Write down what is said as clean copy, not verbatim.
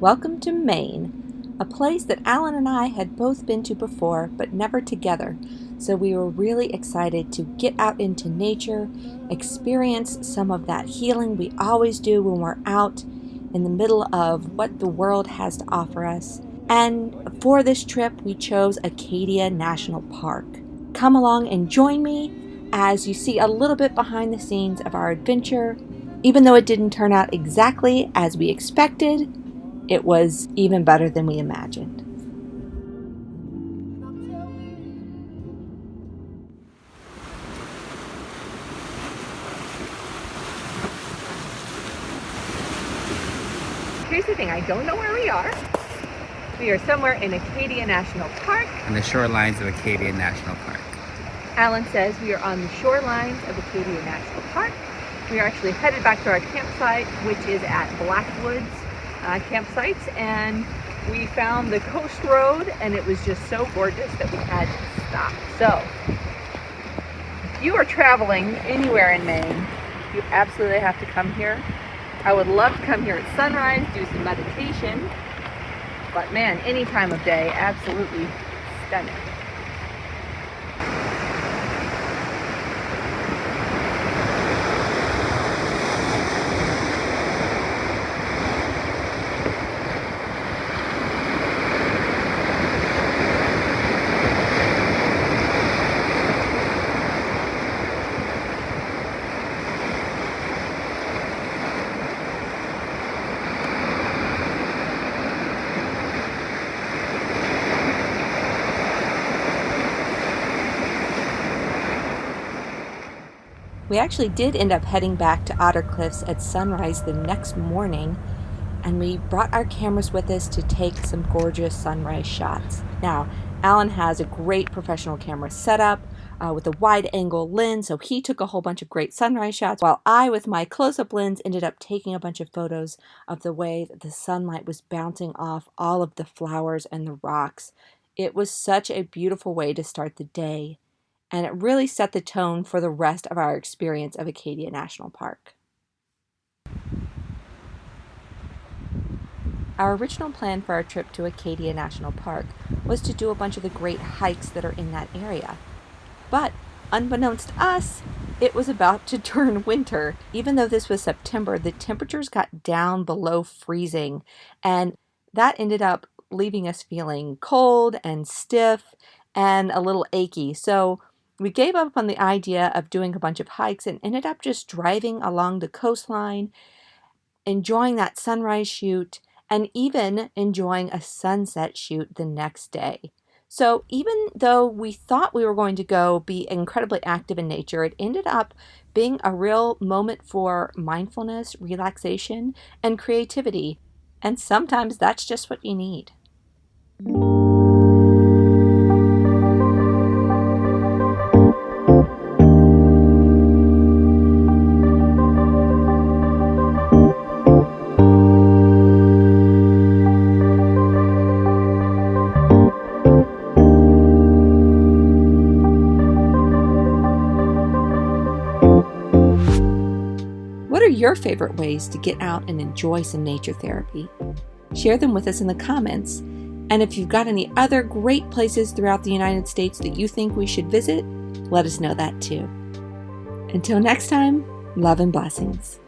Welcome to Maine, a place that Alan and I had both been to before, but never together, so we were really excited to get out into nature, experience some of that healing we always do when we're out in the middle of what the world has to offer us. And for this trip, we chose Acadia National Park. Come along and join me as you see a little bit behind the scenes of our adventure. Even though it didn't turn out exactly as we expected, it was even better than we imagined. Here's the thing, I don't know where we are. We are somewhere in Acadia National Park. On the shorelines of Acadia National Park. Alan says we are on the shorelines of Acadia National Park. We are actually headed back to our campsite, which is at Blackwoods campsites, and we found the coast road and it was just so gorgeous that we had to stop. So if you are traveling anywhere in Maine, you absolutely have to come here. I would love to come here at sunrise, do some meditation, but man, any time of day, absolutely stunning. We actually did end up heading back to Otter Cliffs at sunrise the next morning, and we brought our cameras with us to take some gorgeous sunrise shots. Now, Alan has a great professional camera setup with a wide-angle lens, so he took a whole bunch of great sunrise shots, while I, with my close-up lens, ended up taking a bunch of photos of the way that the sunlight was bouncing off all of the flowers and the rocks. It was such a beautiful way to start the day, and it really set the tone for the rest of our experience of Acadia National Park. Our original plan for our trip to Acadia National Park was to do a bunch of the great hikes that are in that area. But unbeknownst to us, it was about to turn winter. Even though this was September, the temperatures got down below freezing, and that ended up leaving us feeling cold and stiff and a little achy. So we gave up on the idea of doing a bunch of hikes and ended up just driving along the coastline, enjoying that sunrise shoot, and even enjoying a sunset shoot the next day. So even though we thought we were going to go be incredibly active in nature, it ended up being a real moment for mindfulness, relaxation, and creativity. And sometimes that's just what you need. What are your favorite ways to get out and enjoy some nature therapy? Share them with us in the comments. And if you've got any other great places throughout the United States that you think we should visit, let us know that too. Until next time, love and blessings.